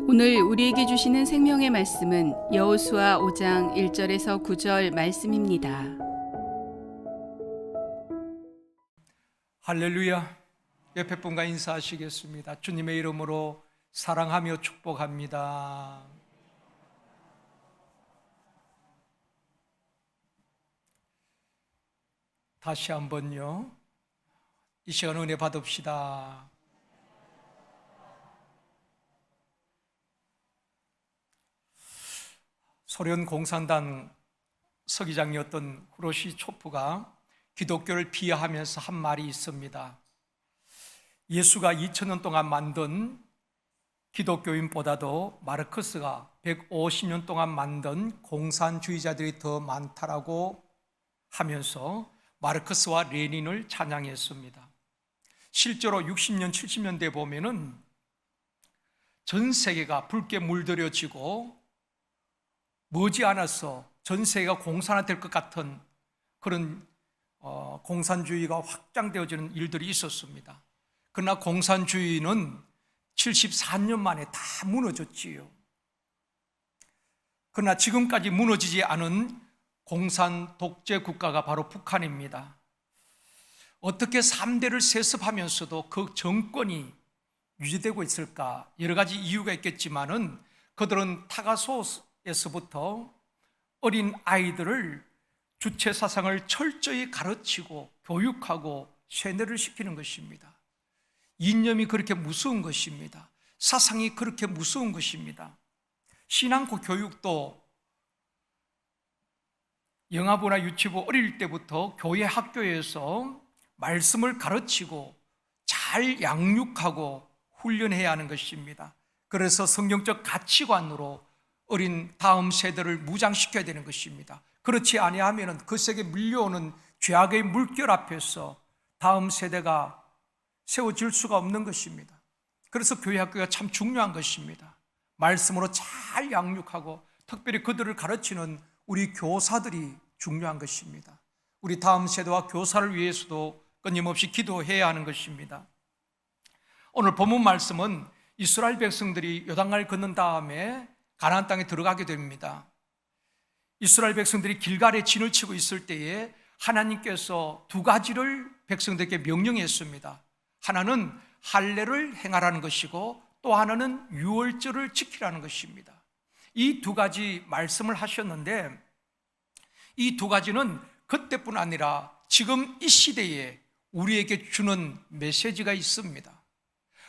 오늘 우리에게 주시는 생명의 말씀은 여호수아 5장 1절에서 9절 말씀입니다. 할렐루야. 옆에 분과 인사하시겠습니다. 주님의 이름으로 사랑하며 축복합니다. 다시 한번요, 이 시간 은혜 받읍시다. 소련 공산당 서기장이었던 후르시초프가 기독교를 비하하면서 한 말이 있습니다. 예수가 2000년 동안 만든 기독교인보다도 마르크스가 150년 동안 만든 공산주의자들이 더 많다라고 하면서 마르크스와 레닌을 찬양했습니다. 실제로 60년, 70년대에 보면은 전 세계가 붉게 물들여지고 머지않아서 전 세계가 공산화될 것 같은 그런 공산주의가 확장되어지는 일들이 있었습니다. 그러나 공산주의는 74년 만에 다 무너졌지요. 그러나 지금까지 무너지지 않은 공산 독재 국가가 바로 북한입니다. 어떻게 3대를 세습하면서도 그 정권이 유지되고 있을까? 여러 가지 이유가 있겠지만은 그들은 타가소에서부터 어린 아이들을 주체 사상을 철저히 가르치고 교육하고 세뇌를 시키는 것입니다. 이념이 그렇게 무서운 것입니다. 사상이 그렇게 무서운 것입니다. 신앙고 교육도 영아부나 유치부 어릴 때부터 교회 학교에서 말씀을 가르치고 잘 양육하고 훈련해야 하는 것입니다. 그래서 성경적 가치관으로 어린 다음 세대를 무장시켜야 되는 것입니다. 그렇지 아니하면 그 세계에 밀려오는 죄악의 물결 앞에서 다음 세대가 세워질 수가 없는 것입니다. 그래서 교회 학교가 참 중요한 것입니다. 말씀으로 잘 양육하고 특별히 그들을 가르치는 우리 교사들이 중요한 것입니다. 우리 다음 세대와 교사를 위해서도 끊임없이 기도해야 하는 것입니다. 오늘 본문 말씀은 이스라엘 백성들이 요단강을 건넌 다음에 가나안 땅에 들어가게 됩니다. 이스라엘 백성들이 길갈에 진을 치고 있을 때에 하나님께서 두 가지를 백성들에게 명령했습니다. 하나는 할례를 행하라는 것이고 또 하나는 유월절을 지키라는 것입니다. 이 두 가지 말씀을 하셨는데 이 두 가지는 그때뿐 아니라 지금 이 시대에 우리에게 주는 메시지가 있습니다.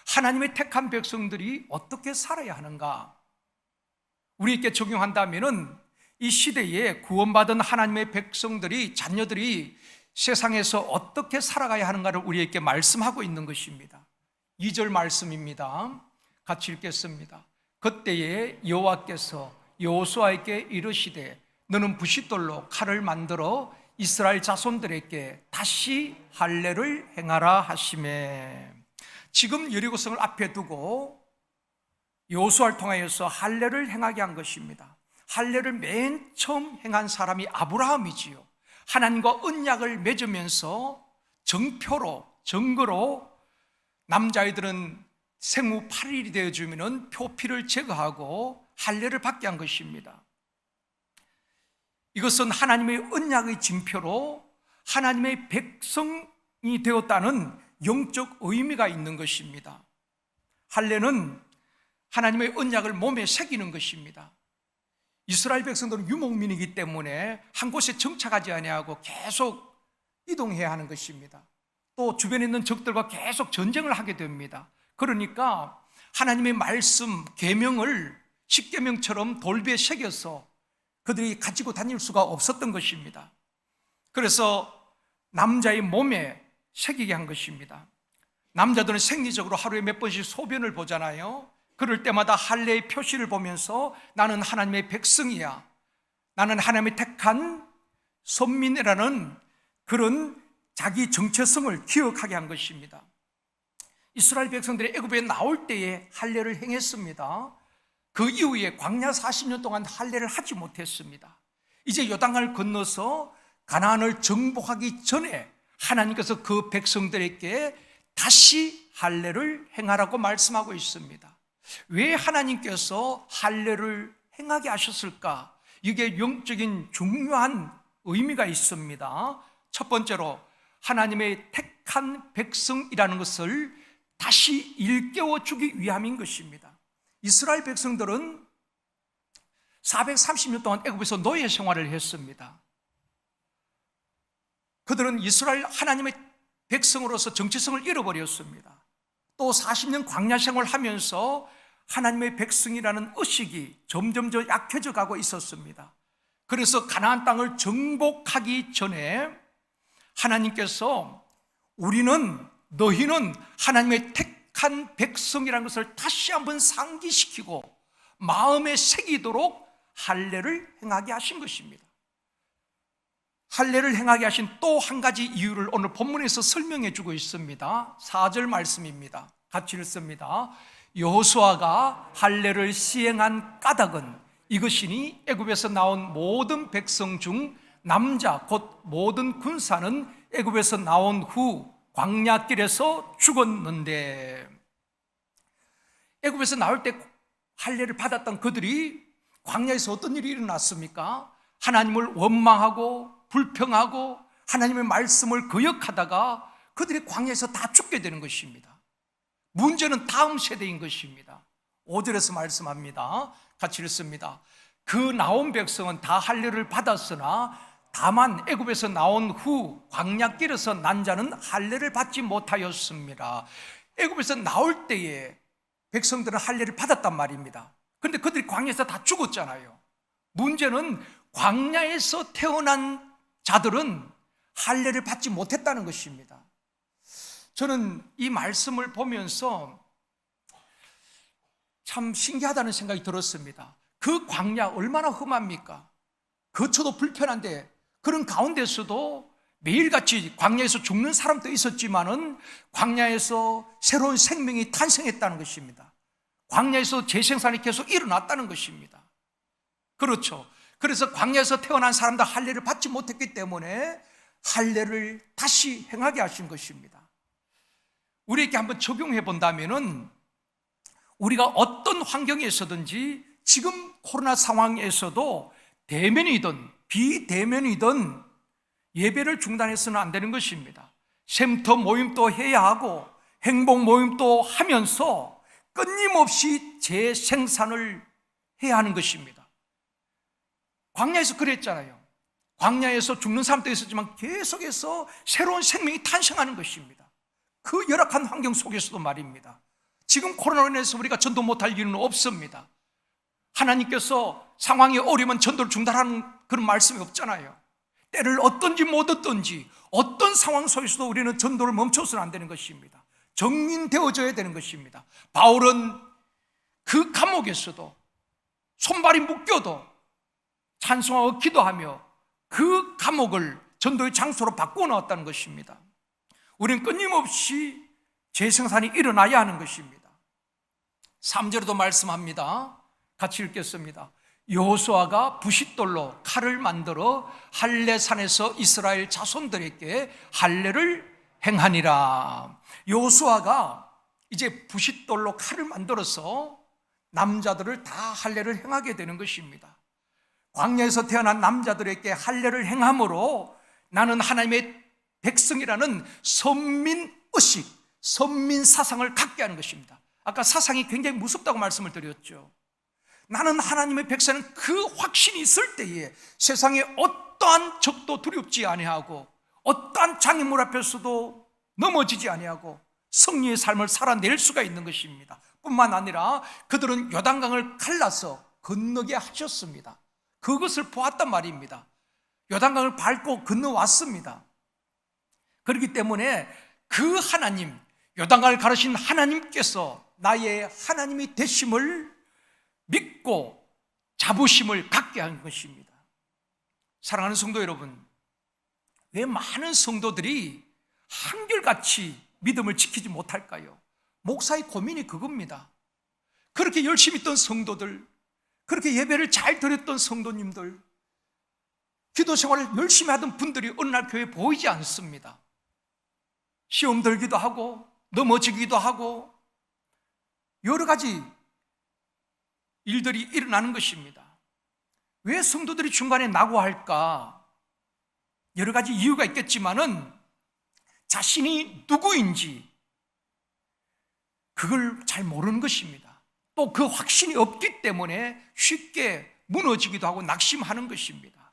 하나님의 택한 백성들이 어떻게 살아야 하는가? 우리에게 적용한다면은 이 시대에 구원받은 하나님의 백성들이, 자녀들이 세상에서 어떻게 살아가야 하는가를 우리에게 말씀하고 있는 것입니다. 2절 말씀입니다. 같이 읽겠습니다. 그때에 여호와께서 여호수아에게 이르시되 너는 부싯돌로 칼을 만들어 이스라엘 자손들에게 다시 할례를 행하라 하시매. 지금 여리고성을 앞에 두고 여호수아를 통하여서 할례를 행하게 한 것입니다. 할례를 맨 처음 행한 사람이 아브라함이지요. 하나님과 언약을 맺으면서 정표로, 증거로 남자아이들은 생후 8일이 되어주면 표피를 제거하고 할례를 받게 한 것입니다. 이것은 하나님의 언약의 징표로 하나님의 백성이 되었다는 영적 의미가 있는 것입니다. 할례는 하나님의 언약을 몸에 새기는 것입니다. 이스라엘 백성들은 유목민이기 때문에 한 곳에 정착하지 아니하고 계속 이동해야 하는 것입니다. 또 주변에 있는 적들과 계속 전쟁을 하게 됩니다. 그러니까 하나님의 말씀, 계명을 십계명처럼 돌비에 새겨서 그들이 가지고 다닐 수가 없었던 것입니다. 그래서 남자의 몸에 새기게 한 것입니다. 남자들은 생리적으로 하루에 몇 번씩 소변을 보잖아요. 그럴 때마다 할례의 표시를 보면서 나는 하나님의 백성이야, 나는 하나님의 택한 선민이라는 그런 자기 정체성을 기억하게 한 것입니다. 이스라엘 백성들이 애굽에 나올 때에 할례를 행했습니다. 그 이후에 광야 40년 동안 할례를 하지 못했습니다. 이제 요단강을 건너서 가나안을 정복하기 전에 하나님께서 그 백성들에게 다시 할례를 행하라고 말씀하고 있습니다. 왜 하나님께서 할례를 행하게 하셨을까? 이게 영적인 중요한 의미가 있습니다. 첫 번째로 하나님의 택한 백성이라는 것을 다시 일깨워 주기 위함인 것입니다. 이스라엘 백성들은 430년 동안 애굽에서 노예 생활을 했습니다. 그들은 이스라엘 하나님의 백성으로서 정체성을 잃어버렸습니다. 또 40년 광야 생활을 하면서 하나님의 백성이라는 의식이 점점 약해져 가고 있었습니다. 그래서 가나안 땅을 정복하기 전에 하나님께서 너희는 하나님의 택한 백성이라는 것을 다시 한번 상기시키고 마음에 새기도록 할례를 행하게 하신 것입니다. 할례를 행하게 하신 또 한 가지 이유를 오늘 본문에서 설명해 주고 있습니다. 4절 말씀입니다. 같이 읽습니다. 여호수아가 할례를 시행한 까닭은 이것이니 애굽에서 나온 모든 백성 중 남자 곧 모든 군사는 애굽에서 나온 후 광야길에서 죽었는데, 애굽에서 나올 때 할례를 받았던 그들이 광야에서 어떤 일이 일어났습니까? 하나님을 원망하고 불평하고 하나님의 말씀을 거역하다가 그들이 광야에서 다 죽게 되는 것입니다. 문제는 다음 세대인 것입니다. 5절에서 말씀합니다. 같이 읽습니다. 그 나온 백성은 다 할례를 받았으나 다만 애굽에서 나온 후 광야길에서 난 자는 할례를 받지 못하였습니다. 애굽에서 나올 때에 백성들은 할례를 받았단 말입니다. 그런데 그들이 광야에서 다 죽었잖아요. 문제는 광야에서 태어난 자들은 할례를 받지 못했다는 것입니다. 저는 이 말씀을 보면서 참 신기하다는 생각이 들었습니다. 그 광야 얼마나 험합니까? 거쳐도 불편한데 그런 가운데서도 매일같이 광야에서 죽는 사람도 있었지만은 광야에서 새로운 생명이 탄생했다는 것입니다. 광야에서 재생산이 계속 일어났다는 것입니다. 그렇죠. 그래서 광야에서 태어난 사람도 할례를 받지 못했기 때문에 할례를 다시 행하게 하신 것입니다. 우리에게 한번 적용해 본다면은 우리가 어떤 환경에서든지 지금 코로나 상황에서도 대면이든 비대면이든 예배를 중단해서는 안 되는 것입니다. 샘터 모임도 해야 하고 행복 모임도 하면서 끊임없이 재생산을 해야 하는 것입니다. 광야에서 그랬잖아요. 광야에서 죽는 사람도 있었지만 계속해서 새로운 생명이 탄생하는 것입니다. 그 열악한 환경 속에서도 말입니다. 지금 코로나로 인해서 우리가 전도 못할 이유는 없습니다. 하나님께서 상황이 어려우면 전도를 중단하는 그런 말씀이 없잖아요. 때를 얻든지 못 얻든지 어떤 상황 속에서도 우리는 전도를 멈춰서는 안 되는 것입니다. 정인되어져야 되는 것입니다. 바울은 그 감옥에서도 손발이 묶여도 찬송하고 기도하며 그 감옥을 전도의 장소로 바꾸어 나왔다는 것입니다. 우리는 끊임없이 재생산이 일어나야 하는 것입니다. 3절에도 말씀합니다. 같이 읽겠습니다. 여호수아가 부싯돌로 칼을 만들어 할례산에서 이스라엘 자손들에게 할례를 행하니라. 여호수아가 이제 부싯돌로 칼을 만들어서 남자들을 다 할례를 행하게 되는 것입니다. 광야에서 태어난 남자들에게 할례를 행함으로 나는 하나님의 백성이라는 선민의식, 선민사상을 갖게 하는 것입니다. 아까 사상이 굉장히 무섭다고 말씀을 드렸죠. 나는 하나님의 백성은 그 확신이 있을 때에 세상에 어떠한 적도 두렵지 아니하고 어떠한 장애물 앞에서도 넘어지지 아니하고 승리의 삶을 살아낼 수가 있는 것입니다. 뿐만 아니라 그들은 요단강을 갈라서 건너게 하셨습니다. 그것을 보았단 말입니다. 요단강을 밟고 건너왔습니다. 그렇기 때문에 그 하나님, 요단강을 가르신 하나님께서 나의 하나님이 되심을 믿고 자부심을 갖게 한 것입니다. 사랑하는 성도 여러분, 왜 많은 성도들이 한결같이 믿음을 지키지 못할까요? 목사의 고민이 그겁니다. 그렇게 열심히 있던 성도들, 그렇게 예배를 잘 드렸던 성도님들, 기도 생활을 열심히 하던 분들이 어느 날 교회에 보이지 않습니다. 시험 들기도 하고 넘어지기도 하고 여러 가지 일들이 일어나는 것입니다. 왜 성도들이 중간에 낙오할까? 여러 가지 이유가 있겠지만은 자신이 누구인지 그걸 잘 모르는 것입니다. 또 그 확신이 없기 때문에 쉽게 무너지기도 하고 낙심하는 것입니다.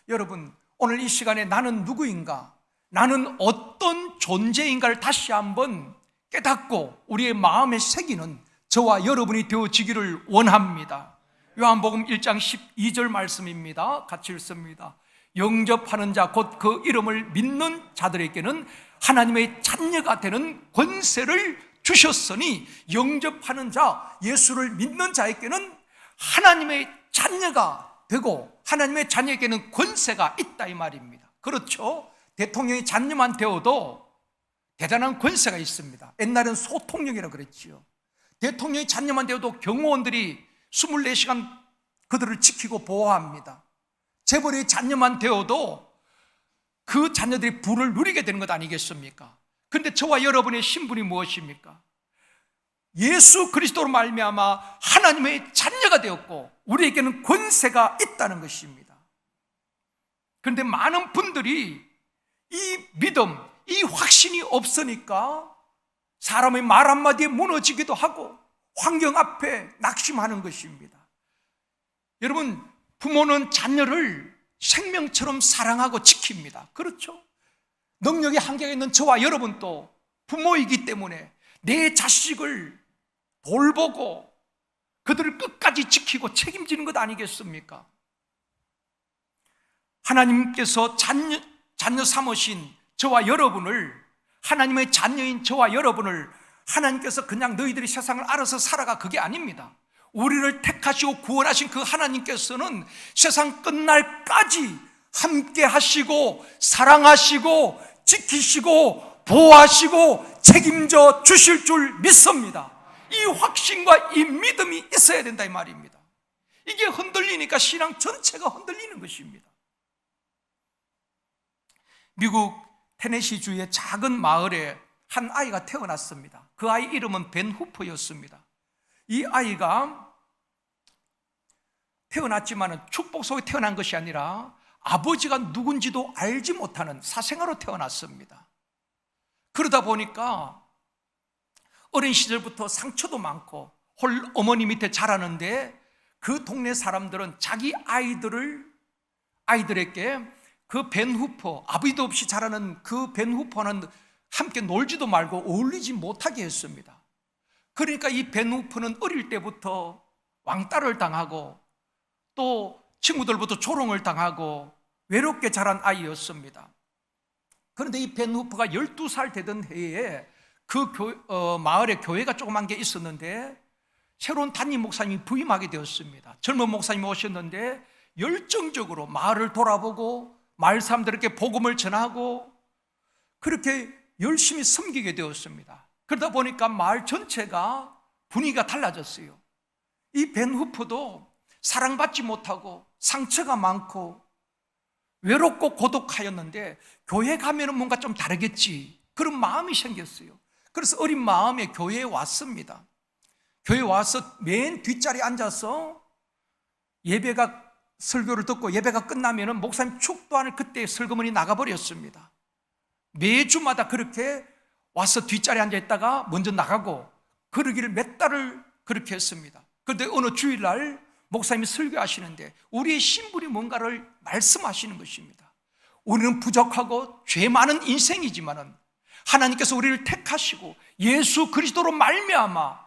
여러분, 오늘 이 시간에 나는 누구인가? 나는 어떤 존재인가를 다시 한번 깨닫고 우리의 마음에 새기는 저와 여러분이 되어지기를 원합니다. 요한복음 1장 12절 말씀입니다. 같이 읽습니다. 영접하는 자 곧 그 이름을 믿는 자들에게는 하나님의 자녀가 되는 권세를 주셨으니, 영접하는 자, 예수를 믿는 자에게는 하나님의 자녀가 되고 하나님의 자녀에게는 권세가 있다 이 말입니다. 그렇죠? 대통령이 자녀만 되어도 대단한 권세가 있습니다. 옛날엔 소통령이라고 그랬지요. 대통령이 자녀만 되어도 경호원들이 24시간 그들을 지키고 보호합니다. 재벌의 자녀만 되어도 그 자녀들이 부를 누리게 되는 것 아니겠습니까? 그런데 저와 여러분의 신분이 무엇입니까? 예수 그리스도로 말미암아 하나님의 자녀가 되었고 우리에게는 권세가 있다는 것입니다. 그런데 많은 분들이 이 믿음, 이 확신이 없으니까 사람의 말 한마디에 무너지기도 하고 환경 앞에 낙심하는 것입니다. 여러분, 부모는 자녀를 생명처럼 사랑하고 지킵니다. 그렇죠? 능력의 한계가 있는 저와 여러분도 부모이기 때문에 내 자식을 돌보고 그들을 끝까지 지키고 책임지는 것 아니겠습니까? 하나님께서 자녀 삼으신 저와 여러분을, 하나님의 자녀인 저와 여러분을 하나님께서 그냥 너희들이 세상을 알아서 살아가, 그게 아닙니다. 우리를 택하시고 구원하신 그 하나님께서는 세상 끝날까지 함께 하시고 사랑하시고 지키시고 보호하시고 책임져 주실 줄 믿습니다. 이 확신과 이 믿음이 있어야 된다 이 말입니다. 이게 흔들리니까 신앙 전체가 흔들리는 것입니다. 미국 테네시주의 작은 마을에 한 아이가 태어났습니다. 그 아이 이름은 벤 후퍼였습니다. 이 아이가 태어났지만 축복 속에 태어난 것이 아니라 아버지가 누군지도 알지 못하는 사생아로 태어났습니다. 그러다 보니까 어린 시절부터 상처도 많고 홀 어머니 밑에 자라는데 그 동네 사람들은 자기 아이들에게 그 벤 후퍼, 아버지도 없이 자라는 그 벤 후퍼는 함께 놀지도 말고 어울리지 못하게 했습니다. 그러니까 이 벤 후퍼는 어릴 때부터 왕따를 당하고 또 친구들부터 조롱을 당하고 외롭게 자란 아이였습니다. 그런데 이 벤 후퍼가 12살 되던 해에 그 마을에 교회가 조그만 게 있었는데 새로운 담임 목사님이 부임하게 되었습니다. 젊은 목사님이 오셨는데 열정적으로 마을을 돌아보고 마을 사람들에게 복음을 전하고 그렇게 열심히 섬기게 되었습니다. 그러다 보니까 마을 전체가 분위기가 달라졌어요. 이 벤 후퍼도 사랑받지 못하고 상처가 많고 외롭고 고독하였는데 교회 가면은 뭔가 좀 다르겠지, 그런 마음이 생겼어요. 그래서 어린 마음에 교회에 왔습니다. 교회에 와서 맨 뒷자리에 앉아서 설교를 듣고 예배가 끝나면은 목사님 축도하는 그때 설교문이 나가버렸습니다. 매주마다 그렇게 와서 뒷자리에 앉아있다가 먼저 나가고 그러기를 몇 달을 그렇게 했습니다. 그런데 어느 주일날 목사님이 설교하시는데 우리의 신분이 뭔가를 말씀하시는 것입니다. 우리는 부족하고 죄 많은 인생이지만은 하나님께서 우리를 택하시고 예수 그리스도로 말미암아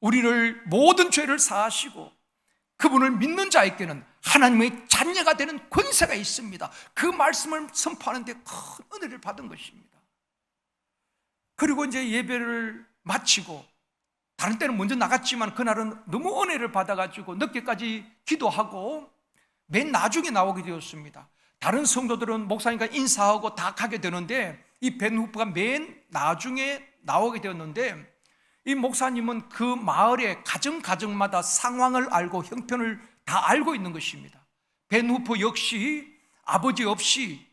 우리를 모든 죄를 사하시고 그분을 믿는 자에게는 하나님의 자녀가 되는 권세가 있습니다. 그 말씀을 선포하는데 큰 은혜를 받은 것입니다. 그리고 이제 예배를 마치고 다른 때는 먼저 나갔지만 그날은 너무 은혜를 받아가지고 늦게까지 기도하고 맨 나중에 나오게 되었습니다. 다른 성도들은 목사님과 인사하고 다 가게 되는데 이 벤 후퍼가 맨 나중에 나오게 되었는데 이 목사님은 그 마을의 가정마다 상황을 알고 형편을 다 알고 있는 것입니다. 벤 후퍼 역시 아버지 없이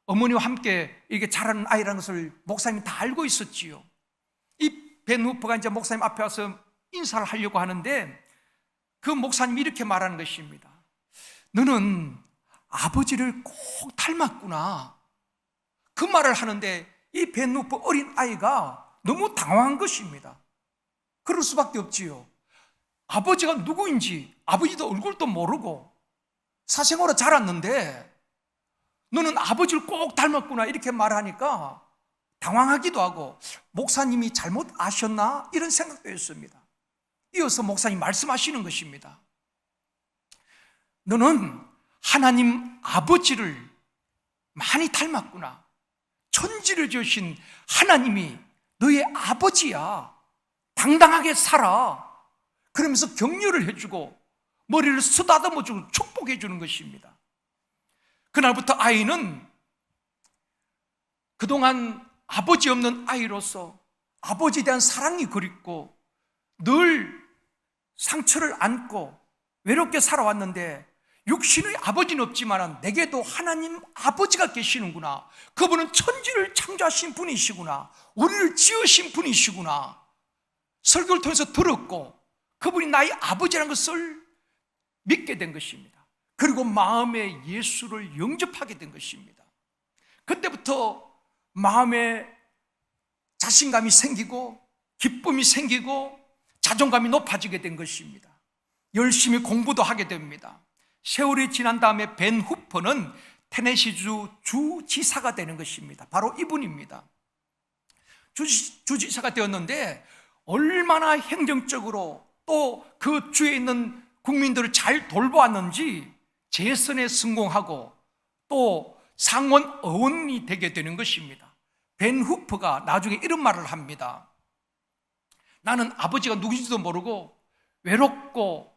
어머니와 함께 이렇게 자라는 아이라는 것을 목사님이 다 알고 있었지요. 이 벤 후퍼가 이제 목사님 앞에 와서 인사를 하려고 하는데 그 목사님이 이렇게 말하는 것입니다. 너는 아버지를 꼭 닮았구나. 그 말을 하는데 이 벤후프 어린 아이가 너무 당황한 것입니다. 그럴 수밖에 없지요. 아버지가 누구인지 아버지도 얼굴도 모르고 사생활로 자랐는데 너는 아버지를 꼭 닮았구나 이렇게 말하니까 당황하기도 하고 목사님이 잘못 아셨나 이런 생각도 했습니다. 이어서 목사님 말씀하시는 것입니다. 너는 하나님 아버지를 많이 닮았구나. 천지를 지으신 하나님이 너의 아버지야. 당당하게 살아. 그러면서 격려를 해주고 머리를 쓰다듬어주고 축복해 주는 것입니다. 그날부터 아이는 그동안 아버지 없는 아이로서 아버지에 대한 사랑이 그립고 늘 상처를 안고 외롭게 살아왔는데 육신의 아버지는 없지만 내게도 하나님 아버지가 계시는구나. 그분은 천지를 창조하신 분이시구나. 우리를 지으신 분이시구나. 설교를 통해서 들었고 그분이 나의 아버지라는 것을 믿게 된 것입니다. 그리고 마음에 예수를 영접하게 된 것입니다. 그때부터 마음에 자신감이 생기고 기쁨이 생기고 자존감이 높아지게 된 것입니다. 열심히 공부도 하게 됩니다. 세월이 지난 다음에 벤후퍼는 테네시주 주지사가 되는 것입니다. 바로 이분입니다. 주지사가 되었는데 얼마나 행정적으로 또 그 주에 있는 국민들을 잘 돌보았는지 재선에 성공하고 또 상원 의원이 되게 되는 것입니다. 벤후퍼가 나중에 이런 말을 합니다. 나는 아버지가 누구인지도 모르고 외롭고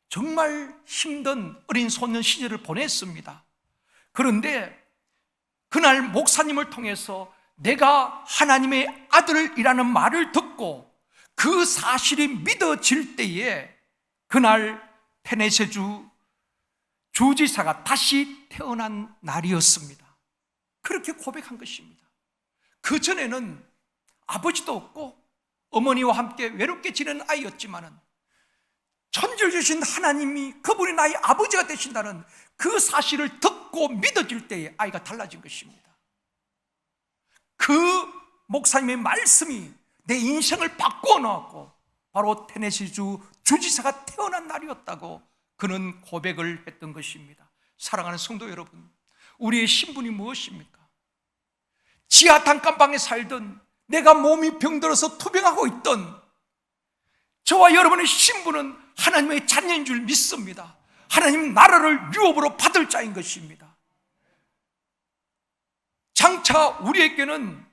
정말 힘든 어린 소년 시절을 보냈습니다. 그런데 그날 목사님을 통해서 내가 하나님의 아들이라는 말을 듣고 그 사실이 믿어질 때에 그날 테네시주 주지사가 다시 태어난 날이었습니다. 그렇게 고백한 것입니다. 그 전에는 아버지도 없고 어머니와 함께 외롭게 지내는 아이였지만 천지를 주신 하나님이 그분이 나의 아버지가 되신다는 그 사실을 듣고 믿어질 때에 아이가 달라진 것입니다. 그 목사님의 말씀이 내 인생을 바꾸어 놓았고 바로 테네시주 주지사가 태어난 날이었다고 그는 고백을 했던 것입니다. 사랑하는 성도 여러분, 우리의 신분이 무엇입니까? 지하 단칸방에 살던 내가 몸이 병들어서 투병하고 있던 저와 여러분의 신분은 하나님의 자녀인 줄 믿습니다. 하나님 나라를 유업으로 받을 자인 것입니다. 장차 우리에게는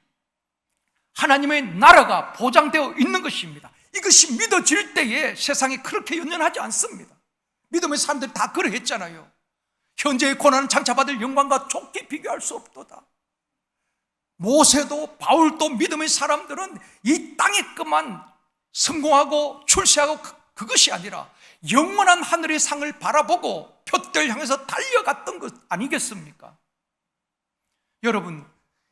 하나님의 나라가 보장되어 있는 것입니다. 이것이 믿어질 때에 세상이 그렇게 연연하지 않습니다. 믿음의 사람들이 다 그러했잖아요. 현재의 고난은 장차 받을 영광과 좋게 비교할 수 없도다. 모세도 바울도 믿음의 사람들은 이 땅의 것만 성공하고 출세하고 그것이 아니라 영원한 하늘의 상을 바라보고 표대를 향해서 달려갔던 것 아니겠습니까? 여러분,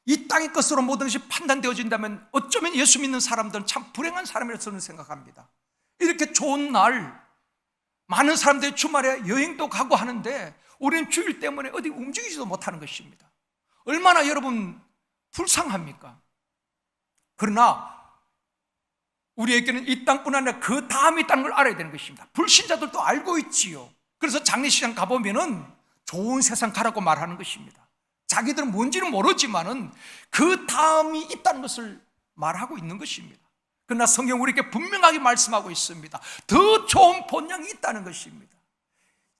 이 땅의 것으로 모든 것이 판단되어진다면 어쩌면 예수 믿는 사람들은 참 불행한 사람이라고 저는 생각합니다. 이렇게 좋은 날 많은 사람들이 주말에 여행도 가고 하는데 우리는 주일 때문에 어디 움직이지도 못하는 것입니다. 얼마나 여러분 불쌍합니까? 그러나 우리에게는 이 땅뿐 아니라 그 다음이 있다는 걸 알아야 되는 것입니다. 불신자들도 알고 있지요. 그래서 장례식장 가보면은 좋은 세상 가라고 말하는 것입니다. 자기들은 뭔지는 모르지만은 그 다음이 있다는 것을 말하고 있는 것입니다. 그러나 성경 우리에게 분명하게 말씀하고 있습니다. 더 좋은 본향이 있다는 것입니다.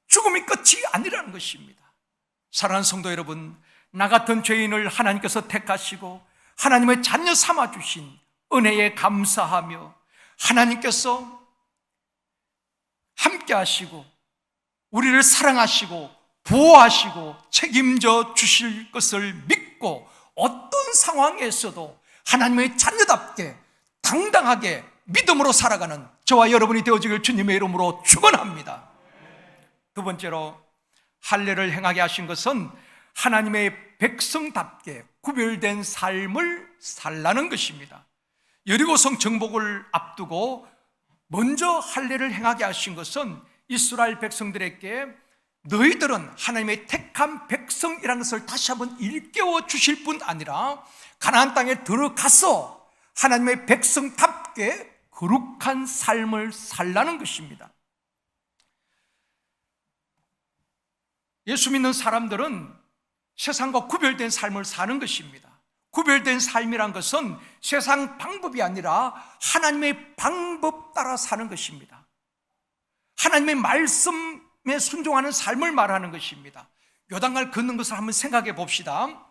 죽음이 끝이 아니라는 것입니다. 사랑하는 성도 여러분, 나 같은 죄인을 하나님께서 택하시고 하나님의 자녀 삼아주신 은혜에 감사하며 하나님께서 함께 하시고 우리를 사랑하시고 보호하시고 책임져 주실 것을 믿고 어떤 상황에서도 하나님의 자녀답게 당당하게 믿음으로 살아가는 저와 여러분이 되어지길 주님의 이름으로 축원합니다. 두 번째로 할례를 행하게 하신 것은 하나님의 백성답게 구별된 삶을 살라는 것입니다. 여리고성 정복을 앞두고 먼저 할례를 행하게 하신 것은 이스라엘 백성들에게 너희들은 하나님의 택한 백성이라는 것을 다시 한번 일깨워 주실 뿐 아니라 가나안 땅에 들어가서 하나님의 백성답게 거룩한 삶을 살라는 것입니다. 예수 믿는 사람들은 세상과 구별된 삶을 사는 것입니다. 구별된 삶이란 것은 세상 방법이 아니라 하나님의 방법 따라 사는 것입니다. 하나님의 말씀에 순종하는 삶을 말하는 것입니다. 요단강을 걷는 것을 한번 생각해 봅시다.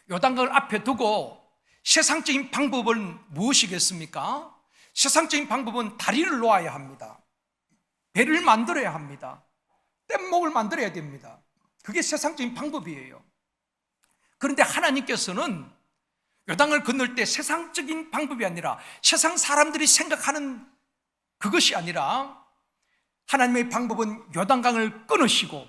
요단강을 앞에 두고 세상적인 방법은 무엇이겠습니까? 세상적인 방법은 다리를 놓아야 합니다. 배를 만들어야 합니다. 뗏목을 만들어야 됩니다. 그게 세상적인 방법이에요. 그런데 하나님께서는 요단강을 건널 때 세상적인 방법이 아니라 세상 사람들이 생각하는 그것이 아니라 하나님의 방법은 요단강을 끊으시고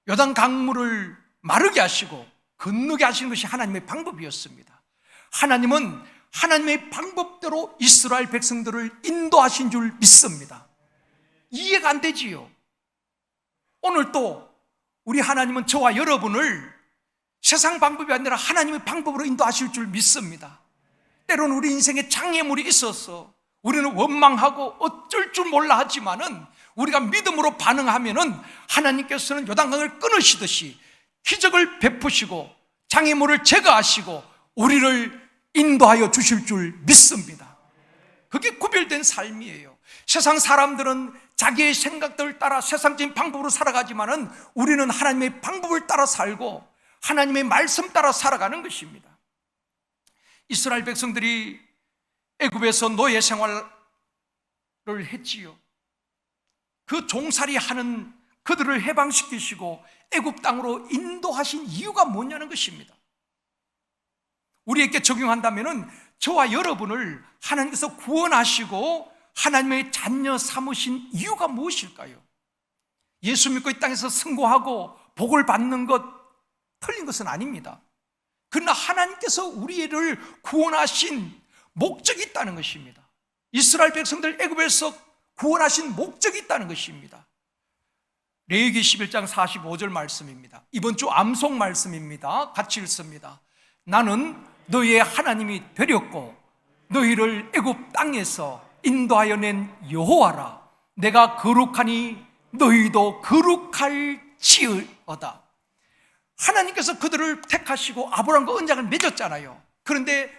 요단강물을 마르게 하시고 건너게 하시는 것이 하나님의 방법이었습니다. 하나님은 하나님의 방법대로 이스라엘 백성들을 인도하신 줄 믿습니다. 이해가 안 되지요. 오늘 또 우리 하나님은 저와 여러분을 세상 방법이 아니라 하나님의 방법으로 인도하실 줄 믿습니다. 때로는 우리 인생에 장애물이 있어서 우리는 원망하고 어쩔 줄 몰라 하지만은 우리가 믿음으로 반응하면은 하나님께서는 요단강을 끊으시듯이 기적을 베푸시고 장애물을 제거하시고 우리를 인도하여 주실 줄 믿습니다. 그게 구별된 삶이에요. 세상 사람들은 자기의 생각들을 따라 세상적인 방법으로 살아가지만은 우리는 하나님의 방법을 따라 살고 하나님의 말씀 따라 살아가는 것입니다. 이스라엘 백성들이 애굽에서 노예 생활을 했지요. 그 종살이 하는 그들을 해방시키시고 애굽 땅으로 인도하신 이유가 뭐냐는 것입니다. 우리에게 적용한다면은 저와 여러분을 하나님께서 구원하시고 하나님의 자녀 삼으신 이유가 무엇일까요? 예수 믿고 이 땅에서 승고하고 복을 받는 것 틀린 것은 아닙니다. 그러나 하나님께서 우리를 구원하신 목적이 있다는 것입니다. 이스라엘 백성들 애굽에서 구원하신 목적이 있다는 것입니다. 레위기 11장 45절 말씀입니다. 이번 주 암송 말씀입니다. 같이 읽습니다. 나는 너희의 하나님이 되렸고 너희를 애굽 땅에서 인도하여 낸 여호와라. 내가 거룩하니 너희도 거룩할지어다. 하나님께서 그들을 택하시고 아브라함과 언약을 맺었잖아요. 그런데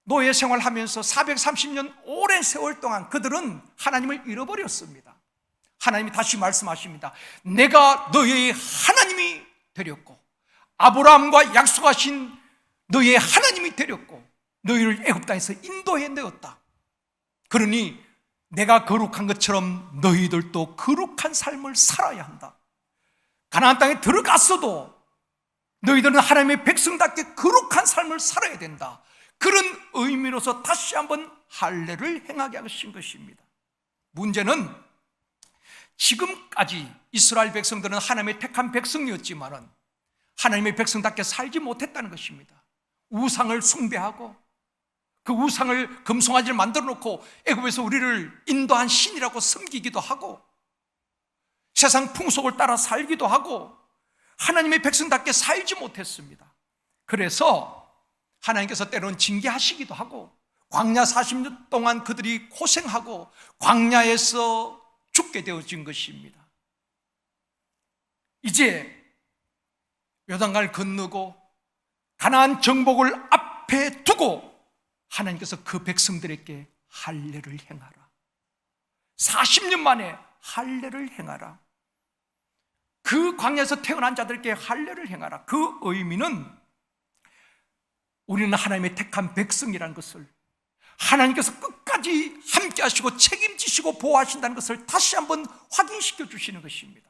노예 생활하면서 430년 오랜 세월 동안 그들은 하나님을 잃어버렸습니다. 하나님이 다시 말씀하십니다. 내가 너희의 하나님이 되렸고 아브라함과 약속하신 너희의 하나님이 되렸고 너희를 애굽 땅에서 인도해내었다. 그러니 내가 거룩한 것처럼 너희들도 거룩한 삶을 살아야 한다. 가나안 땅에 들어갔어도 너희들은 하나님의 백성답게 거룩한 삶을 살아야 된다. 그런 의미로서 다시 한번 할례를 행하게 하신 것입니다. 문제는 지금까지 이스라엘 백성들은 하나님의 택한 백성이었지만은 하나님의 백성답게 살지 못했다는 것입니다. 우상을 숭배하고 그 우상을 금송아지를 만들어 놓고 애굽에서 우리를 인도한 신이라고 섬기기도 하고 세상 풍속을 따라 살기도 하고 하나님의 백성답게 살지 못했습니다. 그래서 하나님께서 때로는 징계하시기도 하고 광야 40년 동안 그들이 고생하고 광야에서 죽게 되어진 것입니다. 이제 요단강을 건너고 가나안 정복을 앞에 두고 하나님께서 그 백성들에게 할례를 행하라. 40년 만에 할례를 행하라. 그 광야에서 태어난 자들에게 할례를 행하라. 그 의미는 우리는 하나님의 택한 백성이라는 것을 하나님께서 끝까지 함께 하시고 책임지시고 보호하신다는 것을 다시 한번 확인시켜 주시는 것입니다.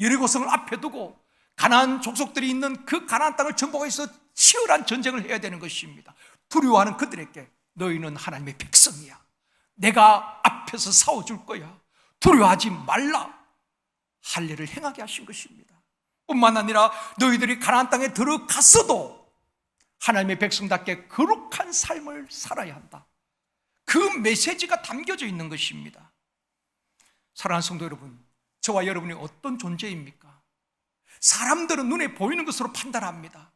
여리고성을 앞에 두고 가나안 족속들이 있는 그 가나안 땅을 정복하기 위해서 치열한 전쟁을 해야 되는 것입니다. 두려워하는 그들에게 너희는 하나님의 백성이야. 내가 앞에서 싸워줄 거야. 두려워하지 말라. 할례를 행하게 하신 것입니다. 뿐만 아니라 너희들이 가나안 땅에 들어갔어도 하나님의 백성답게 거룩한 삶을 살아야 한다. 그 메시지가 담겨져 있는 것입니다. 사랑하는 성도 여러분, 저와 여러분이 어떤 존재입니까? 사람들은 눈에 보이는 것으로 판단합니다.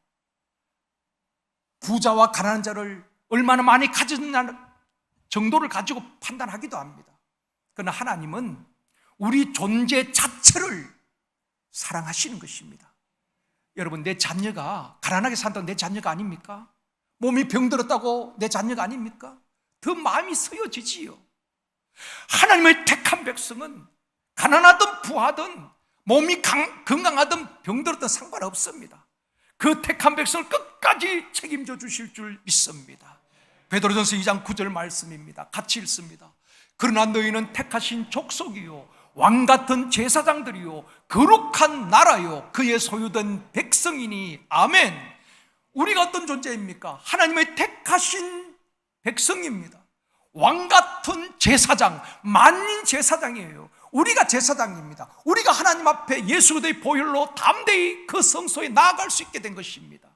부자와 가난한 자를 얼마나 많이 가졌느냐 정도를 가지고 판단하기도 합니다. 그러나 하나님은 우리 존재 자체를 사랑하시는 것입니다. 여러분, 내 자녀가 가난하게 산다고 내 자녀가 아닙니까? 몸이 병들었다고 내 자녀가 아닙니까? 더 마음이 쓰여지지요. 하나님의 택한 백성은 가난하든 부하든 몸이 건강하든 병들었든 상관없습니다. 그 택한 백성을 끝까지 책임져 주실 줄 믿습니다. 베드로전서 2장 9절 말씀입니다. 같이 읽습니다. 그러나 너희는 택하신 족속이요 왕같은 제사장들이요 거룩한 나라요 그의 소유된 백성이니 아멘. 우리가 어떤 존재입니까? 하나님의 택하신 백성입니다. 왕같은 제사장, 만민 제사장이에요. 우리가 제사장입니다. 우리가 하나님 앞에 예수 그리스도의 보혈로 담대히 그 성소에 나아갈 수 있게 된 것입니다.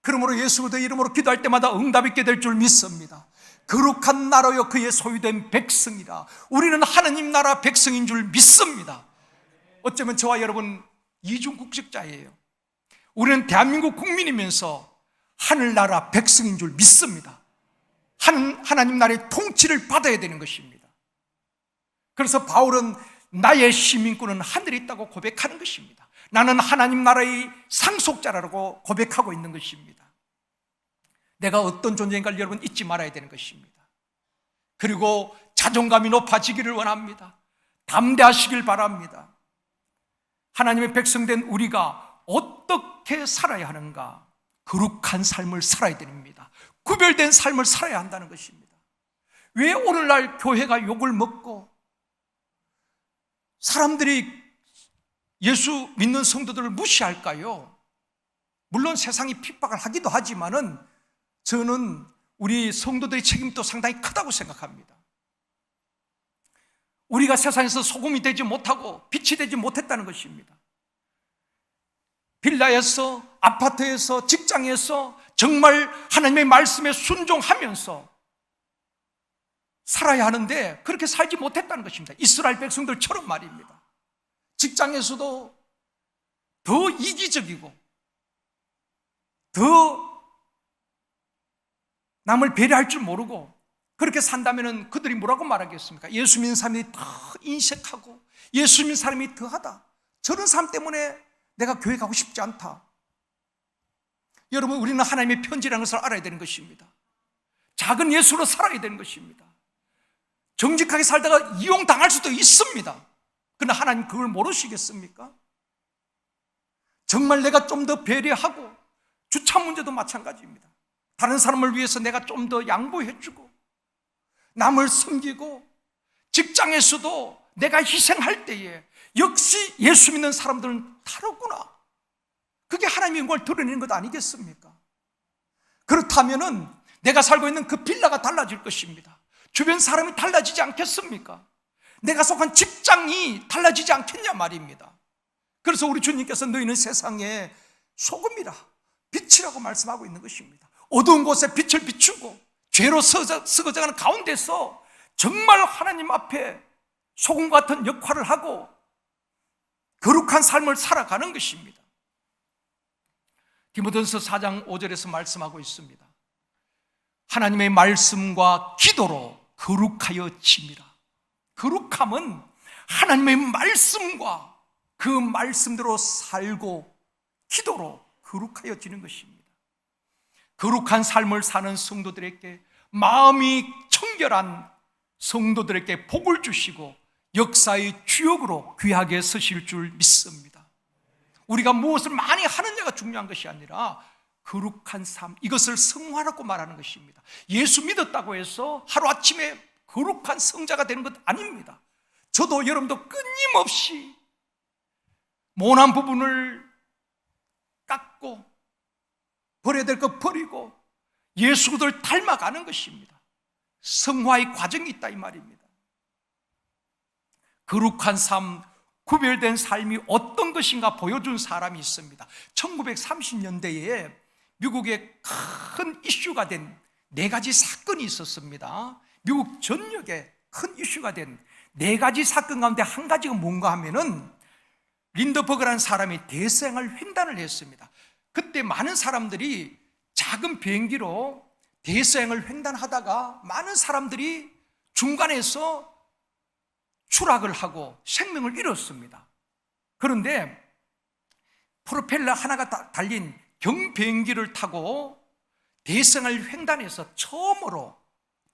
그러므로 예수 그리스도의 이름으로 기도할 때마다 응답 있게 될 줄 믿습니다. 거룩한 나라여 그의 소유된 백성이라. 우리는 하나님 나라 백성인 줄 믿습니다. 어쩌면 저와 여러분 이중 국적자예요. 우리는 대한민국 국민이면서 하늘나라 백성인 줄 믿습니다. 하나님 나라의 통치를 받아야 되는 것입니다. 그래서 바울은 나의 시민권은 하늘에 있다고 고백하는 것입니다. 나는 하나님 나라의 상속자라고 고백하고 있는 것입니다. 내가 어떤 존재인가를 여러분 잊지 말아야 되는 것입니다. 그리고 자존감이 높아지기를 원합니다. 담대하시길 바랍니다. 하나님의 백성된 우리가 어떻게 살아야 하는가? 거룩한 삶을 살아야 됩니다. 구별된 삶을 살아야 한다는 것입니다. 왜 오늘날 교회가 욕을 먹고 사람들이 예수 믿는 성도들을 무시할까요? 물론 세상이 핍박을 하기도 하지만은 저는 우리 성도들의 책임도 상당히 크다고 생각합니다. 우리가 세상에서 소금이 되지 못하고 빛이 되지 못했다는 것입니다. 빌라에서, 아파트에서, 직장에서 정말 하나님의 말씀에 순종하면서 살아야 하는데 그렇게 살지 못했다는 것입니다. 이스라엘 백성들처럼 말입니다. 직장에서도 더 이기적이고 더 남을 배려할 줄 모르고 그렇게 산다면 그들이 뭐라고 말하겠습니까? 예수 믿는 사람이 더 인색하고 예수 믿는 사람이 더하다. 저런 사람 때문에 내가 교회 가고 싶지 않다. 여러분, 우리는 하나님의 편지라는 것을 알아야 되는 것입니다. 작은 예수로 살아야 되는 것입니다. 정직하게 살다가 이용당할 수도 있습니다. 그러나 하나님 그걸 모르시겠습니까? 정말 내가 좀 더 배려하고 주차 문제도 마찬가지입니다. 다른 사람을 위해서 내가 좀 더 양보해주고 남을 섬기고 직장에서도 내가 희생할 때에 역시 예수 믿는 사람들은 다르구나. 그게 하나님의 영광을 드러내는 것 아니겠습니까? 그렇다면은 내가 살고 있는 그 빌라가 달라질 것입니다. 주변 사람이 달라지지 않겠습니까? 내가 속한 직장이 달라지지 않겠냐 말입니다. 그래서 우리 주님께서 너희는 세상의 소금이라 빛이라고 말씀하고 있는 것입니다. 어두운 곳에 빛을 비추고 죄로 쓰러져가는 가운데서 정말 하나님 앞에 소금 같은 역할을 하고 거룩한 삶을 살아가는 것입니다. 디모데전서 4장 5절에서 말씀하고 있습니다. 하나님의 말씀과 기도로 거룩하여 짐이라. 거룩함은 하나님의 말씀과 그 말씀대로 살고 기도로 거룩하여지는 것입니다. 거룩한 삶을 사는 성도들에게, 마음이 청결한 성도들에게 복을 주시고 역사의 주역으로 귀하게 서실 줄 믿습니다. 우리가 무엇을 많이 하느냐가 중요한 것이 아니라 거룩한 삶, 이것을 성화라고 말하는 것입니다. 예수 믿었다고 해서 하루아침에 거룩한 성자가 되는 것 아닙니다. 저도 여러분도 끊임없이 모난 부분을 깎고 버려야 될 것 버리고 예수를 닮아가는 것입니다. 성화의 과정이 있다 이 말입니다. 거룩한 삶, 구별된 삶이 어떤 것인가 보여준 사람이 있습니다. 1930년대에 미국의 큰 이슈가 된 4가지 사건이 있었습니다. 미국 전역에 큰 이슈가 된 네 가지 사건 가운데 한 가지가 뭔가 하면은 린더버그라는 사람이 대서양을 횡단을 했습니다. 그때 많은 사람들이 작은 비행기로 대서양을 횡단하다가 많은 사람들이 중간에서 추락을 하고 생명을 잃었습니다. 그런데 프로펠러 하나가 달린 경비행기를 타고 대서양을 횡단해서 처음으로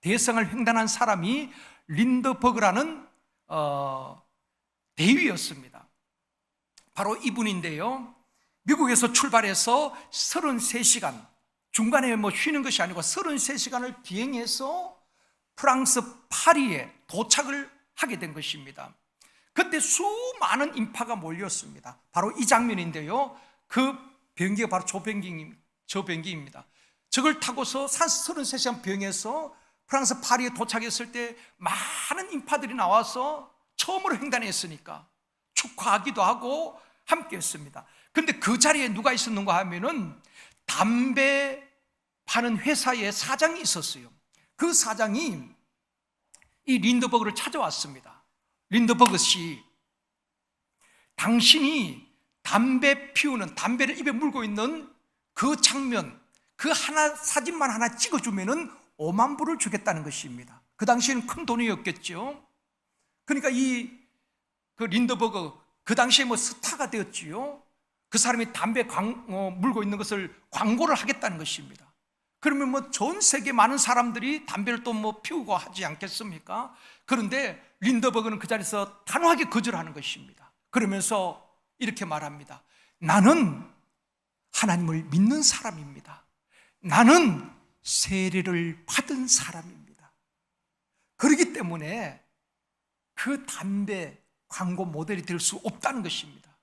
대서양을 횡단한 사람이 린더버그라는 대위였습니다. 바로 이분인데요, 미국에서 출발해서 33시간, 중간에 쉬는 것이 아니고 33시간을 비행해서 프랑스 파리에 도착을 하게 된 것입니다. 그때 수많은 인파가 몰렸습니다. 바로 이 장면인데요, 그 비행기가 바로 저 비행기입니다. 저걸 타고서 33시간 비행해서 프랑스 파리에 도착했을 때 많은 인파들이 나와서 처음으로 횡단했으니까 축하하기도 하고 함께 했습니다. 그런데 그 자리에 누가 있었는가 하면은 담배 파는 회사의 사장이 있었어요. 그 사장이 이 린더버그를 찾아왔습니다. 린더버그 씨, 당신이 담배를 입에 물고 있는 그 장면, 그 하나 사진만 하나 찍어주면은 5만 불을 주겠다는 것입니다. 그 당시에는 큰 돈이었겠죠. 그러니까 그 린더버그 그 당시에 스타가 되었지요. 그 사람이 담배 물고 있는 것을 광고를 하겠다는 것입니다. 그러면 전 세계 많은 사람들이 담배를 또 피우고 하지 않겠습니까? 그런데 린더버그는 그 자리에서 단호하게 거절하는 것입니다. 그러면서 이렇게 말합니다. 나는 하나님을 믿는 사람입니다. 나는 세례를 받은 사람입니다. 그렇기 때문에 그 담배 광고 모델이 될 수 없다는 것입니다.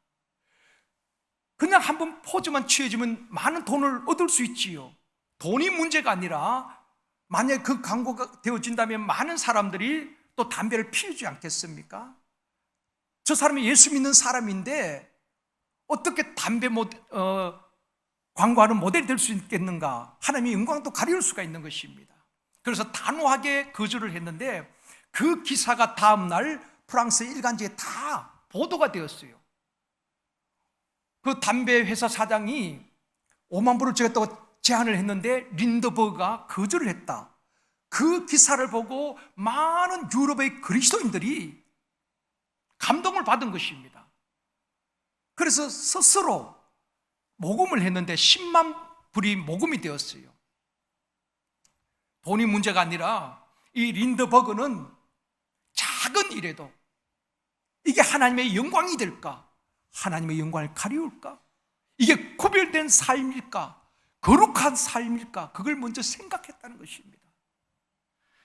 그냥 한번 포즈만 취해주면 많은 돈을 얻을 수 있지요. 돈이 문제가 아니라 만약에 그 광고가 되어진다면 많은 사람들이 또 담배를 피우지 않겠습니까? 저 사람이 예수 믿는 사람인데 어떻게 담배 광고하는 모델이 될 수 있겠는가? 하나님의 영광도 가리울 수가 있는 것입니다. 그래서 단호하게 거절을 했는데 그 기사가 다음 날 프랑스 일간지에 다 보도가 되었어요. 그 담배 회사 사장이 5만 불을 주겠다고 제안을 했는데 린더버그가 거절을 했다. 그 기사를 보고 많은 유럽의 그리스도인들이 감동을 받은 것입니다. 그래서 스스로 모금을 했는데 10만 불이 모금이 되었어요. 돈이 문제가 아니라 이 린더버그는 작은 일에도 이게 하나님의 영광이 될까? 하나님의 영광을 가리울까? 이게 구별된 삶일까? 거룩한 삶일까? 그걸 먼저 생각했다는 것입니다.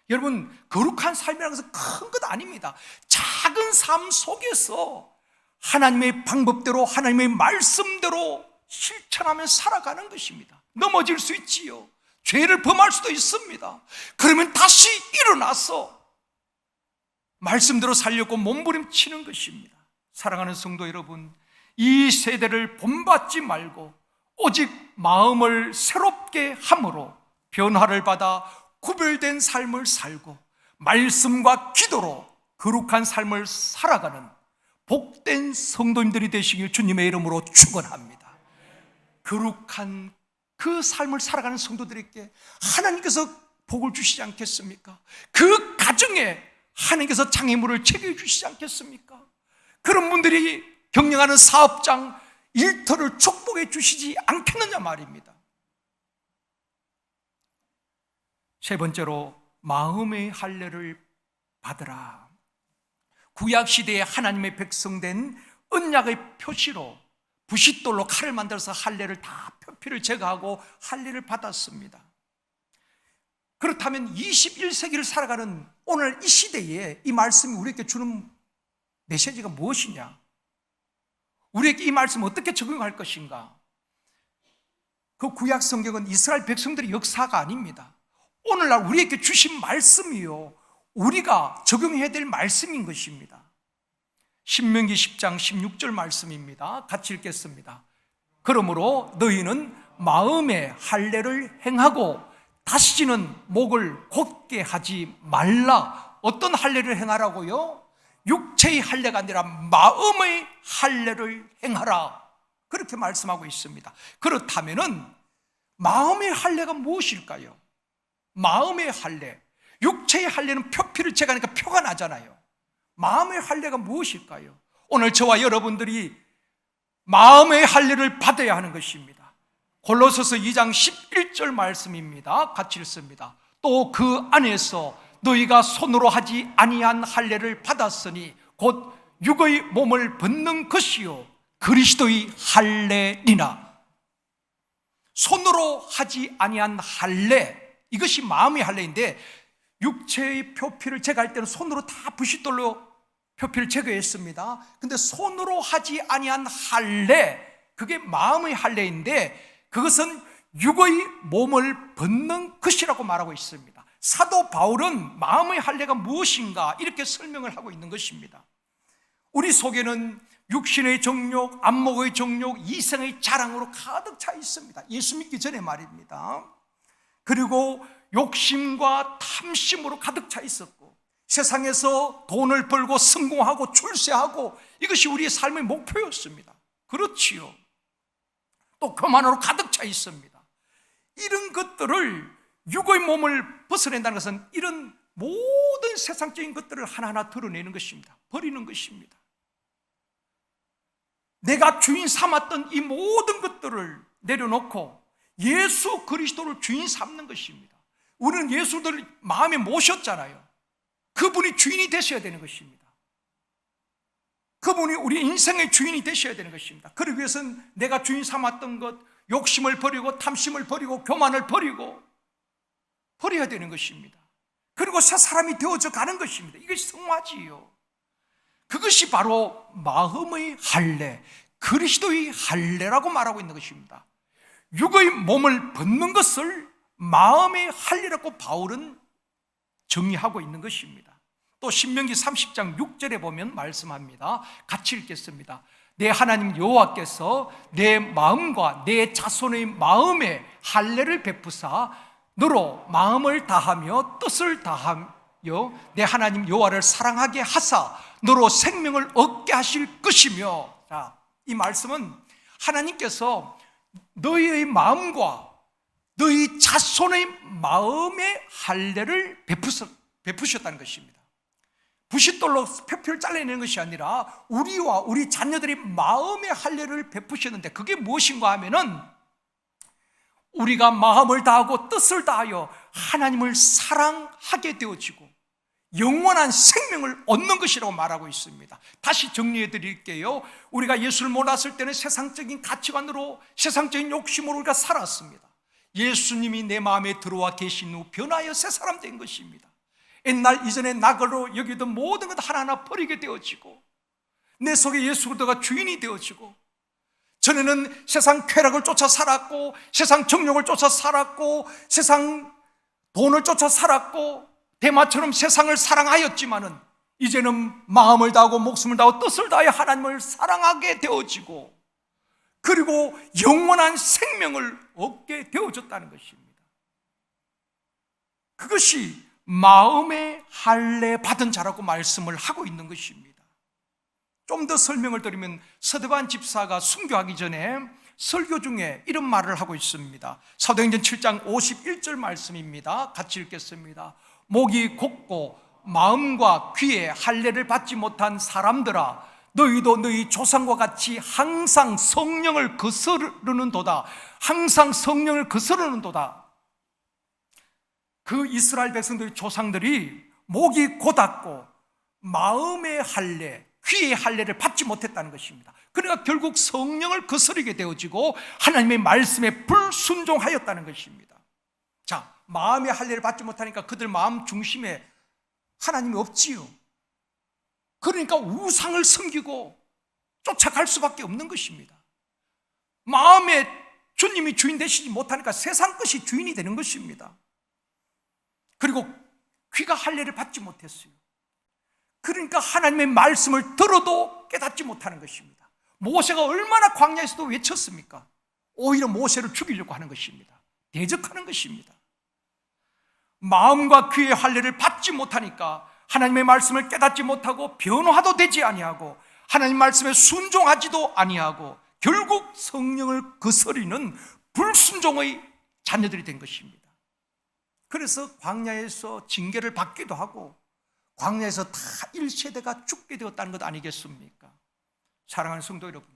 여러분, 거룩한 삶이라는 것은 큰 것 아닙니다. 작은 삶 속에서 하나님의 방법대로 하나님의 말씀대로 실천하며 살아가는 것입니다. 넘어질 수 있지요. 죄를 범할 수도 있습니다. 그러면 다시 일어나서 말씀대로 살려고 몸부림치는 것입니다. 사랑하는 성도 여러분, 이 세대를 본받지 말고 오직 마음을 새롭게 함으로 변화를 받아 구별된 삶을 살고 말씀과 기도로 거룩한 삶을 살아가는 복된 성도님들이 되시길 주님의 이름으로 축원합니다. 거룩한 그 삶을 살아가는 성도들에게 하나님께서 복을 주시지 않겠습니까? 그 가정에 하나님께서 장애물을 챙겨주시지 않겠습니까? 그런 분들이 경영하는 사업장, 일터를 축복해 주시지 않겠느냐 말입니다. 세 번째로 마음의 할례를 받으라. 구약시대에 하나님의 백성된 언약의 표시로 부싯돌로 칼을 만들어서 할례를 다 표피를 제거하고 할례를 받았습니다. 그렇다면 21세기를 살아가는 오늘 이 시대에 이 말씀이 우리에게 주는 메시지가 무엇이냐? 우리에게 이 말씀 어떻게 적용할 것인가? 그 구약 성경은 이스라엘 백성들의 역사가 아닙니다. 오늘날 우리에게 주신 말씀이요, 우리가 적용해야 될 말씀인 것입니다. 신명기 10장 16절 말씀입니다. 같이 읽겠습니다. 그러므로 너희는 마음의 할례를 행하고 다시는 목을 곧게 하지 말라. 어떤 할례를 행하라고요? 육체의 할례가 아니라 마음의 할례를 행하라, 그렇게 말씀하고 있습니다. 그렇다면은 마음의 할례가 무엇일까요? 마음의 할례, 육체의 할례는 표피를 제거하니까 표가 나잖아요. 마음의 할례가 무엇일까요? 오늘 저와 여러분들이 마음의 할례를 받아야 하는 것입니다. 골로새서 2장 11절 말씀입니다. 같이 읽습니다. 또 그 안에서 너희가 손으로 하지 아니한 할례를 받았으니 곧 육의 몸을 벗는 것이요 그리스도의 할례니라. 손으로 하지 아니한 할례, 이것이 마음의 할례인데, 육체의 표피를 제거할 때는 손으로 다 부싯돌로 표피를 제거했습니다. 근데 손으로 하지 아니한 할례, 그게 마음의 할례인데, 그것은 육의 몸을 벗는 것이라고 말하고 있습니다. 사도 바울은 마음의 할례가 무엇인가 이렇게 설명을 하고 있는 것입니다. 우리 속에는 육신의 정욕, 안목의 정욕, 이생의 자랑으로 가득 차 있습니다. 예수 믿기 전에 말입니다. 그리고 욕심과 탐심으로 가득 차 있었고, 세상에서 돈을 벌고 성공하고 출세하고, 이것이 우리의 삶의 목표였습니다. 그렇지요. 또 교만으로 가득 차 있습니다. 이런 것들을, 육의 몸을 벗어낸다는 것은 이런 모든 세상적인 것들을 하나하나 드러내는 것입니다. 버리는 것입니다. 내가 주인 삼았던 이 모든 것들을 내려놓고 예수 그리스도를 주인 삼는 것입니다. 우리는 예수를 마음에 모셨잖아요. 그분이 주인이 되셔야 되는 것입니다. 그분이 우리 인생의 주인이 되셔야 되는 것입니다. 그러기 위해서는 내가 주인 삼았던 것, 욕심을 버리고 탐심을 버리고 교만을 버리고 버려야 되는 것입니다. 그리고 새 사람이 되어져 가는 것입니다. 이것이 성화지요. 그것이 바로 마음의 할례, 그리스도의 할례라고 말하고 있는 것입니다. 육의 몸을 벗는 것을 마음의 할례라고 바울은 정의하고 있는 것입니다. 또 신명기 30장 6절에 보면 말씀합니다. 같이 읽겠습니다. 내 하나님 여호와께서 내 마음과 내 자손의 마음에 할례를 베푸사 너로 마음을 다하며 뜻을 다하며 내 하나님 여호와를 사랑하게 하사 너로 생명을 얻게 하실 것이며. 자, 이 말씀은 하나님께서 너희의 마음과 너희 자손의 마음의 할례를 베푸셨다는 것입니다. 부싯돌로 표피를 잘라내는 것이 아니라 우리와 우리 자녀들의 마음의 할례를 베푸셨는데, 그게 무엇인가 하면은 우리가 마음을 다하고 뜻을 다하여 하나님을 사랑하게 되어지고 영원한 생명을 얻는 것이라고 말하고 있습니다. 다시 정리해 드릴게요. 우리가 예수를 몰랐을 때는 세상적인 가치관으로, 세상적인 욕심으로 우리가 살았습니다. 예수님이 내 마음에 들어와 계신 후 변하여 새 사람 된 것입니다. 옛날 이전에 낙으로 여기던 모든 것 하나하나 버리게 되어지고 내 속에 예수 그리스도가 주인이 되어지고, 전에는 세상 쾌락을 쫓아 살았고 세상 정욕을 쫓아 살았고 세상 돈을 쫓아 살았고 대마처럼 세상을 사랑하였지만은 이제는 마음을 다하고 목숨을 다하고 뜻을 다하여 하나님을 사랑하게 되어지고, 그리고 영원한 생명을 얻게 되어졌다는 것입니다. 그것이 마음의 할례 받은 자라고 말씀을 하고 있는 것입니다. 좀 더 설명을 드리면, 서대반 집사가 순교하기 전에 설교 중에 이런 말을 하고 있습니다. 사도행전 7장 51절 말씀입니다. 같이 읽겠습니다. 목이 곧고 마음과 귀에 할례를 받지 못한 사람들아, 너희도 너희 조상과 같이 항상 성령을 거스르는도다. 항상 성령을 거스르는도다. 그 이스라엘 백성들의 조상들이 목이 곧았고 마음의 할례, 귀의 할례를 받지 못했다는 것입니다. 그러니까 결국 성령을 거스르게 되어지고 하나님의 말씀에 불순종하였다는 것입니다. 자, 마음의 할례를 받지 못하니까 그들 마음 중심에 하나님이 없지요. 그러니까 우상을 섬기고 쫓아갈 수밖에 없는 것입니다. 마음에 주님이 주인 되시지 못하니까 세상 것이 주인이 되는 것입니다. 그리고 귀가 할례를 받지 못했어요. 그러니까 하나님의 말씀을 들어도 깨닫지 못하는 것입니다. 모세가 얼마나 광야에서도 외쳤습니까? 오히려 모세를 죽이려고 하는 것입니다. 대적하는 것입니다. 마음과 귀의 할례를 받지 못하니까 하나님의 말씀을 깨닫지 못하고 변화도 되지 아니하고 하나님 말씀에 순종하지도 아니하고 결국 성령을 거스리는 불순종의 자녀들이 된 것입니다. 그래서 광야에서 징계를 받기도 하고 광야에서 다 1세대가 죽게 되었다는 것 아니겠습니까? 사랑하는 성도 여러분,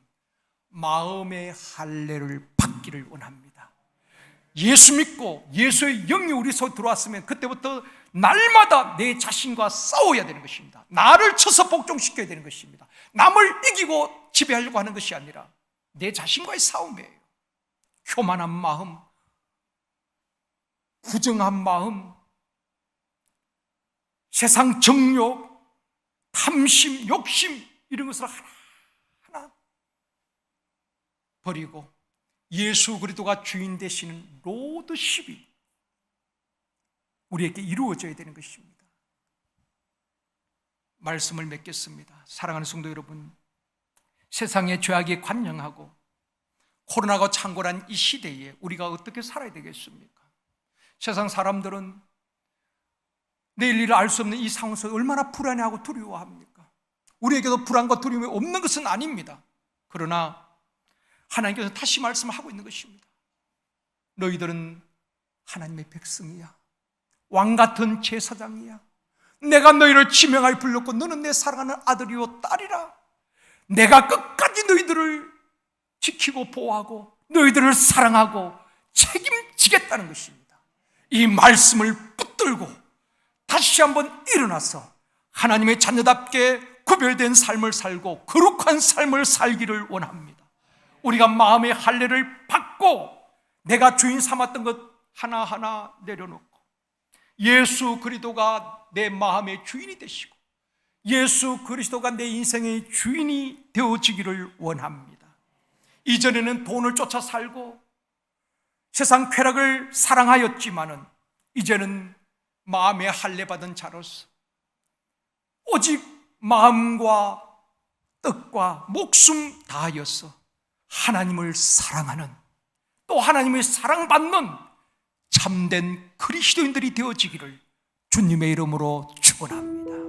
마음의 할례를 받기를 원합니다. 예수 믿고 예수의 영이 우리 속에 들어왔으면 그때부터 날마다 내 자신과 싸워야 되는 것입니다. 나를 쳐서 복종시켜야 되는 것입니다. 남을 이기고 지배하려고 하는 것이 아니라 내 자신과의 싸움이에요. 교만한 마음, 부정한 마음, 세상 정욕, 탐심, 욕심 이런 것을 하나하나 버리고 예수 그리스도가 주인 되시는 로드십이 우리에게 이루어져야 되는 것입니다. 말씀을 맺겠습니다. 사랑하는 성도 여러분, 세상의 죄악이 관영하고 코로나가 창궐한 이 시대에 우리가 어떻게 살아야 되겠습니까? 세상 사람들은 내일 일을 알 수 없는 이 상황 속에 얼마나 불안해하고 두려워합니까? 우리에게도 불안과 두려움이 없는 것은 아닙니다. 그러나 하나님께서 다시 말씀하고 있는 것입니다. 너희들은 하나님의 백성이야. 왕같은 제사장이야. 내가 너희를 지명하여 불렀고 너는 내 사랑하는 아들이요 딸이라. 내가 끝까지 너희들을 지키고 보호하고 너희들을 사랑하고 책임지겠다는 것입니다. 이 말씀을 붙들고 다시 한번 일어나서 하나님의 자녀답게 구별된 삶을 살고 거룩한 삶을 살기를 원합니다. 우리가 마음의 할례를 받고 내가 주인 삼았던 것 하나하나 내려놓고 예수 그리스도가 내 마음의 주인이 되시고 예수 그리스도가 내 인생의 주인이 되어지기를 원합니다. 이전에는 돈을 쫓아 살고 세상 쾌락을 사랑하였지만은 이제는 마음의 할례 받은 자로서 오직 마음과 뜻과 목숨 다하여서 하나님을 사랑하는 또 하나님의 사랑받는 참된 그리스도인들이 되어지기를 주님의 이름으로 축원합니다.